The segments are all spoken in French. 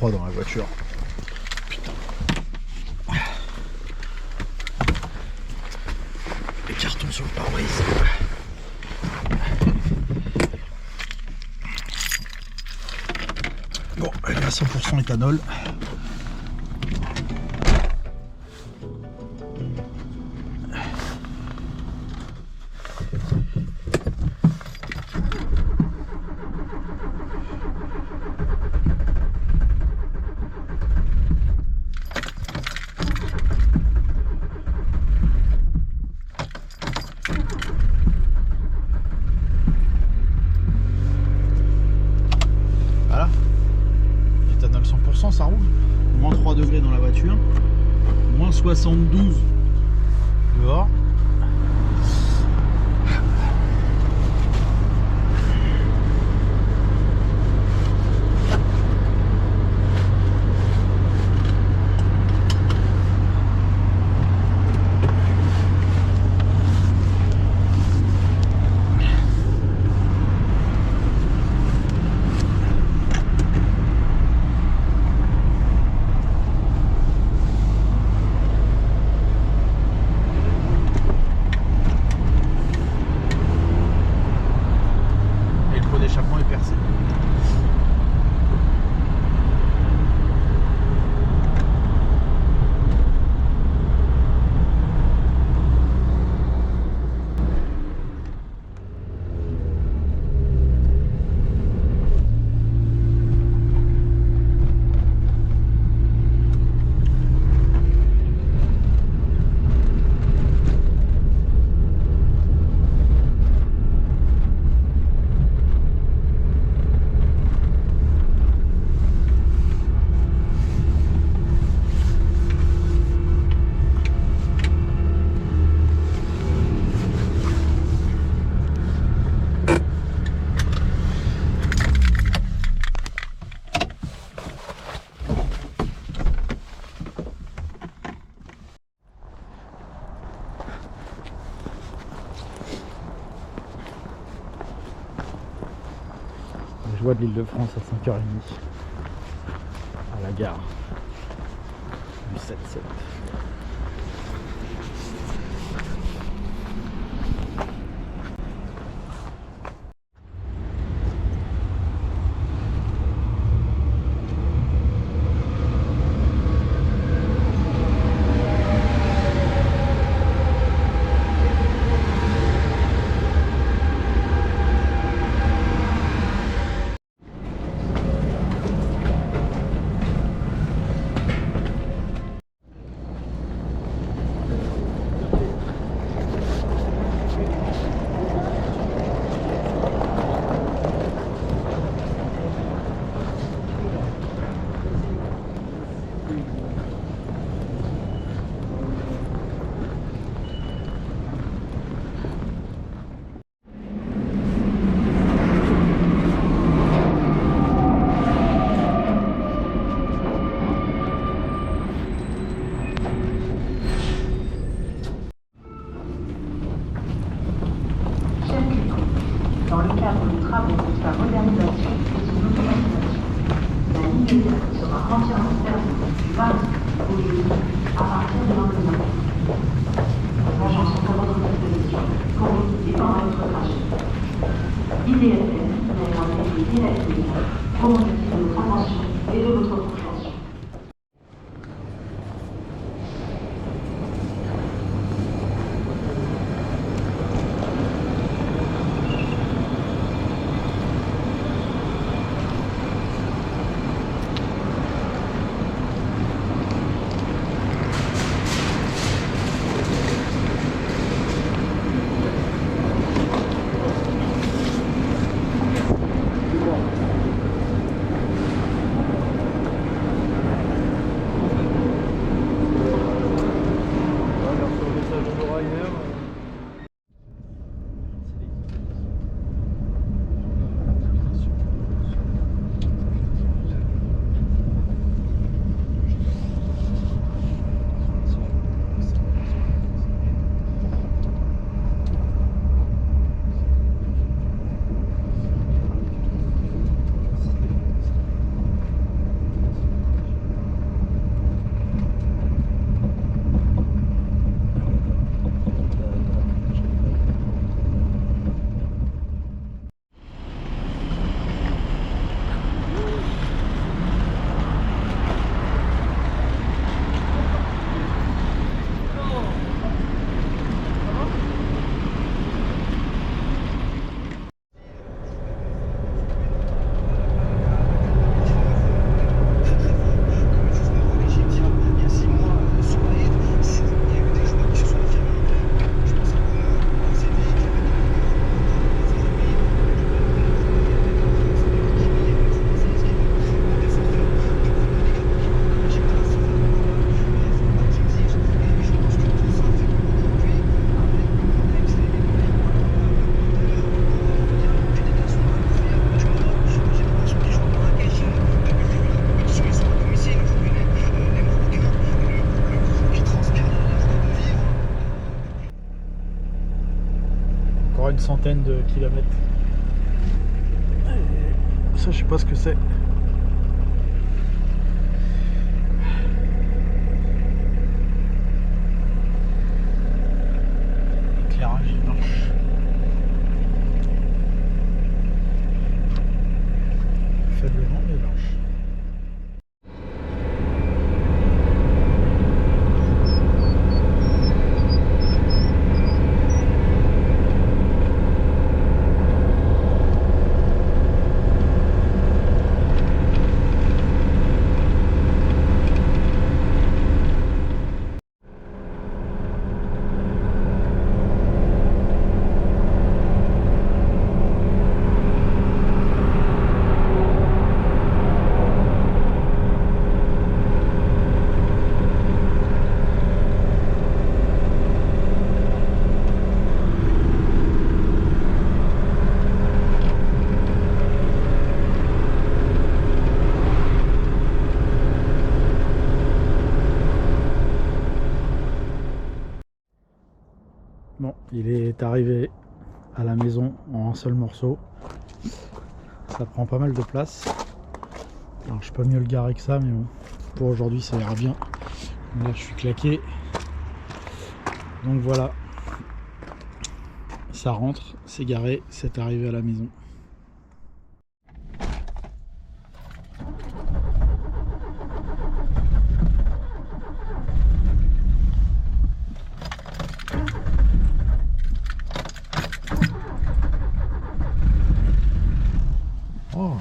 froid dans la voiture. Putain. Les cartons sur le pare-brise. Bon, elle est à 100% éthanol. Voilà. Éthanol 100%, ça roule. Moins 3 degrés dans la voiture. Moins 72 dehors. L'échappement est percé. Je vois de l'Île-de-France à 5h30 à la gare du 7-7. Dans le cadre des travaux de sa modernisation et son automatisation, la ligne 2 sera entièrement servie du mardi au jeudi à partir du lendemain. Les agents sont à votre disposition pour vous guider pendant votre trajet. IDFM est un métier dynamique pour motiver de votre attention et de votre compréhension. une centaine de kilomètres. Et ça, je sais pas ce que c'est. Éclairage, il marche. Faiblement, mais il marche. Bon, il est arrivé à la maison en un seul morceau. Ça prend pas mal de place. Alors je peux mieux le garer que ça, mais bon, pour aujourd'hui ça ira bien. Là je suis claqué. Donc voilà. Ça rentre, c'est garé, c'est arrivé à la maison. Oh.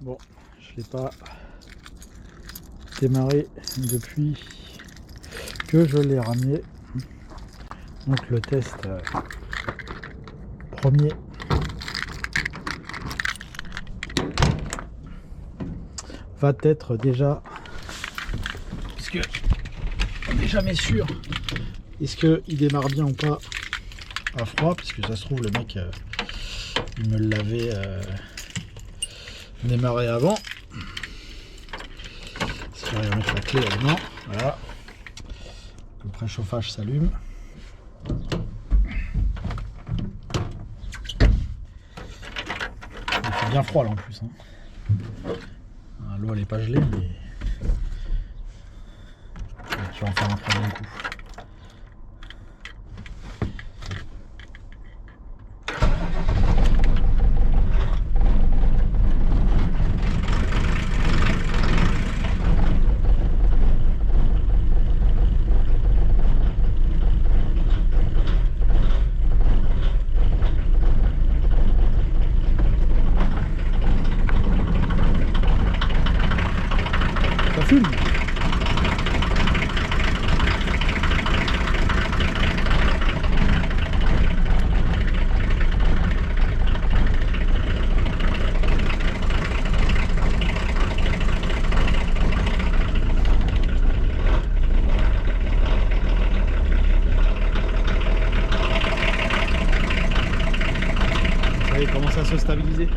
Bon, je ne l'ai pas démarré depuis que je l'ai ramené. Donc le test premier va être déjà, parce que on n'est jamais sûr est-ce qu'il démarre bien ou pas à froid, puisque ça se trouve le mec il me l'avait démarré avant. Si j'arrive à mettre la clé là-dedans, voilà, le préchauffage s'allume. Il fait bien froid là en plus, hein. L'eau elle est pas gelée, mais je vais en faire un très bon coup. Ça fume. Ça y est, commence à se stabiliser.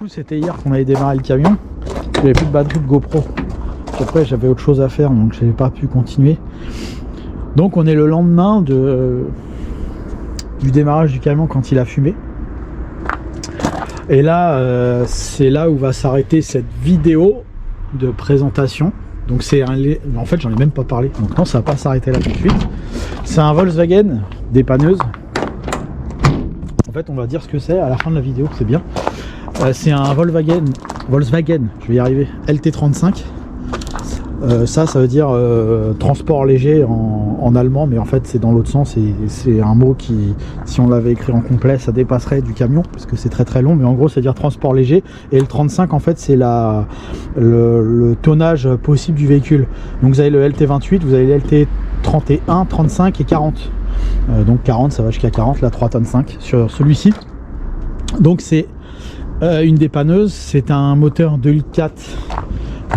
C'était hier qu'on avait démarré le camion. J'avais plus de batterie de GoPro. Puis après j'avais autre chose à faire, donc je n'avais pas pu continuer. Donc on est le lendemain du démarrage du camion quand il a fumé. Et là c'est là où va s'arrêter cette vidéo de présentation. Donc c'est un... En fait j'en ai même pas parlé, donc non, ça va pas s'arrêter là tout de suite. C'est un Volkswagen dépanneuse. En fait on va dire ce que c'est à la fin de la vidéo, c'est bien. C'est un Volkswagen, je vais y arriver, LT35. Ça veut dire transport léger en allemand, mais en fait c'est dans l'autre sens. C'est un mot qui, si on l'avait écrit en complet, ça dépasserait du camion, parce que c'est très très long, mais en gros ça veut dire transport léger. Et le 35 en fait c'est le tonnage possible du véhicule. Donc vous avez le LT28, vous avez le LT31, 35 et 40. Donc 40, ça va jusqu'à 40, là 3 tonnes 5 sur celui-ci. Donc c'est une dépanneuse, c'est un moteur 2,4 litres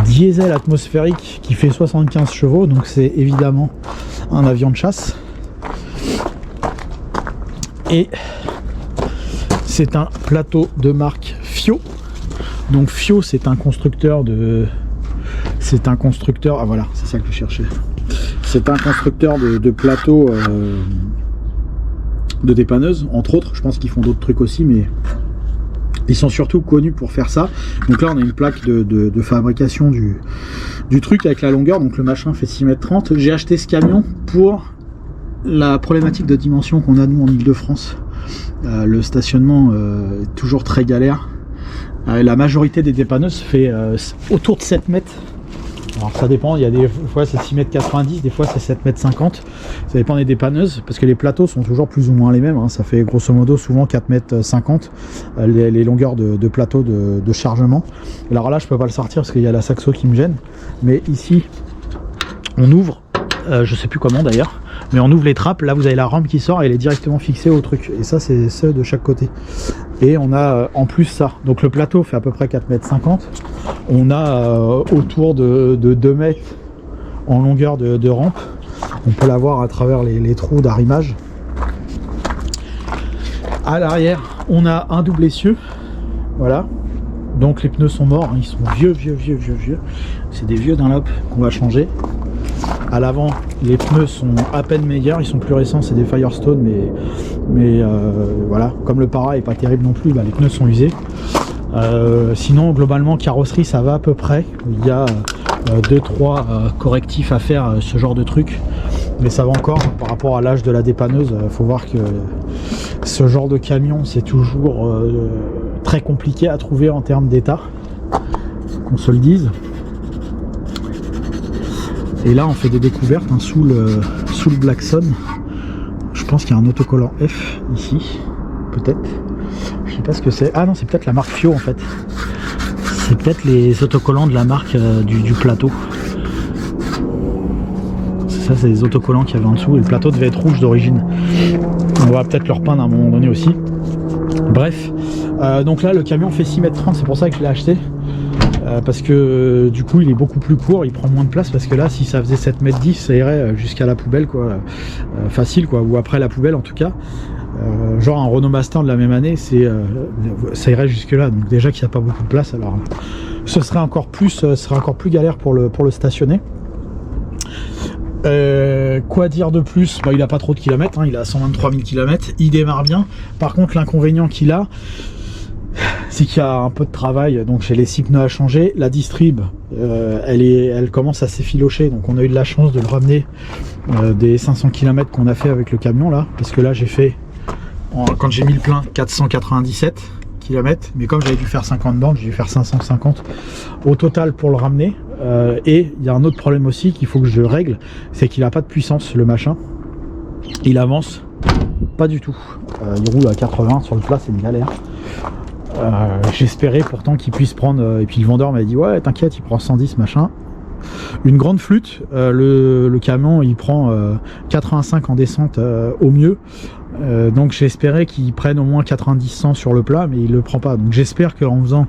diesel atmosphérique qui fait 75 chevaux, donc c'est évidemment un avion de chasse. Et c'est un plateau de marque Fio. Donc Fio, c'est un constructeur de... Ah voilà, c'est ça que je cherchais. C'est un constructeur de plateaux de dépanneuse, entre autres. Je pense qu'ils font d'autres trucs aussi, mais ils sont surtout connus pour faire ça. Donc là on a une plaque de fabrication du truc avec la longueur. Donc le machin fait 6,30 m. J'ai acheté ce camion pour la problématique de dimension qu'on a nous en Ile-de-France. Le stationnement est toujours très galère. La majorité des dépanneuses fait autour de 7 mètres. Alors ça dépend, il y a des fois c'est 6,90 m, des fois c'est 7,50 m. Ça dépend des dépanneuses, parce que les plateaux sont toujours plus ou moins les mêmes, hein. Ça fait grosso modo souvent 4,50 m les longueurs de plateau de chargement. Alors là je peux pas le sortir parce qu'il y a la saxo qui me gêne. Mais ici on ouvre, je sais plus comment d'ailleurs, mais on ouvre les trappes, là vous avez la rampe qui sort et elle est directement fixée au truc. Et ça c'est ceux de chaque côté. Et on a en plus ça. Donc le plateau fait à peu près 4,50 m. On a autour de 2 mètres en longueur de rampe. On peut la voir à travers les trous d'arrimage. À l'arrière, on a un double essieu. Voilà. Donc les pneus sont morts, hein. Ils sont vieux. C'est des vieux Dunlop qu'on va changer. À l'avant, les pneus sont à peine meilleurs, ils sont plus récents, c'est des Firestone, mais voilà, comme le para est pas terrible non plus, bah, les pneus sont usés. Sinon, globalement, carrosserie, ça va à peu près. Il y a 2-3 correctifs à faire, ce genre de truc, mais ça va encore par rapport à l'âge de la dépanneuse. Faut voir que ce genre de camion, c'est toujours très compliqué à trouver en termes d'état, qu'on se le dise. Et là on fait des découvertes, hein, sous le Blackson. Je pense qu'il y a un autocollant F ici, peut-être. Je sais pas ce que c'est. Ah non, c'est peut-être la marque Fio en fait. C'est peut-être les autocollants de la marque du plateau. Ça c'est les autocollants qu'il y avait en dessous. Et le plateau devait être rouge d'origine. On va peut-être le repeindre à un moment donné aussi. Bref, donc là le camion fait 6,30 m, c'est pour ça que je l'ai acheté. Parce que du coup il est beaucoup plus court, il prend moins de place, parce que là si ça faisait 7,10 m, ça irait jusqu'à la poubelle quoi, facile quoi, ou après la poubelle en tout cas. Genre un Renault Master de la même année, ça irait jusque là, donc déjà qu'il n'y a pas beaucoup de place, alors ce serait encore plus galère pour le stationner. Quoi dire de plus? Bah, il a pas trop de kilomètres, hein, il a 123 000 km, il démarre bien. Par contre l'inconvénient qu'il a, c'est qu'il y a un peu de travail. Donc j'ai les 6 pneus à changer. La distrib, elle commence à s'effilocher. Donc on a eu de la chance de le ramener des 500 km qu'on a fait avec le camion là. Parce que là j'ai fait, quand j'ai mis le plein, 497 km. Mais comme j'avais dû faire 50 bornes, j'ai dû faire 550 au total pour le ramener. Et il y a un autre problème aussi qu'il faut que je règle. C'est qu'il n'a pas de puissance le machin. Il avance pas du tout. Il roule à 80 sur le plat, c'est une galère. J'espérais pourtant qu'il puisse prendre, et puis le vendeur m'a dit ouais t'inquiète, il prend 110 machin. Une grande flûte, le camion il prend 85 en descente au mieux, donc j'espérais qu'il prenne au moins 90-100 sur le plat, mais il le prend pas. Donc j'espère qu'en faisant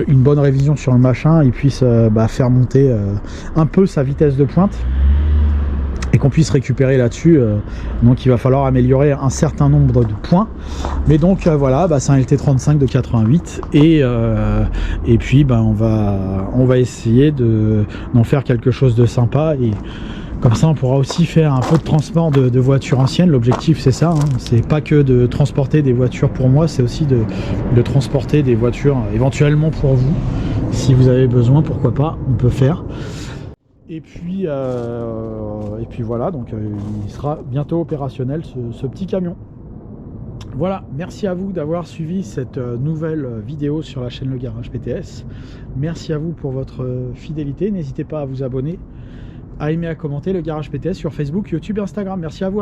une bonne révision sur le machin, il puisse faire monter un peu sa vitesse de pointe et qu'on puisse récupérer là-dessus. Donc il va falloir améliorer un certain nombre de points, mais donc voilà, c'est un LT35 de 88 et puis on va essayer d'en faire quelque chose de sympa, et comme ça on pourra aussi faire un peu de transport de voitures anciennes. L'objectif c'est ça, hein. C'est pas que de transporter des voitures pour moi, c'est aussi de transporter des voitures éventuellement pour vous, si vous avez besoin, pourquoi pas, on peut faire. Et puis voilà, donc il sera bientôt opérationnel ce petit camion. Voilà, merci à vous d'avoir suivi cette nouvelle vidéo sur la chaîne Le Garage PTS. Merci à vous pour votre fidélité. N'hésitez pas à vous abonner, à aimer, à commenter Le Garage PTS sur Facebook, YouTube et Instagram. Merci à vous.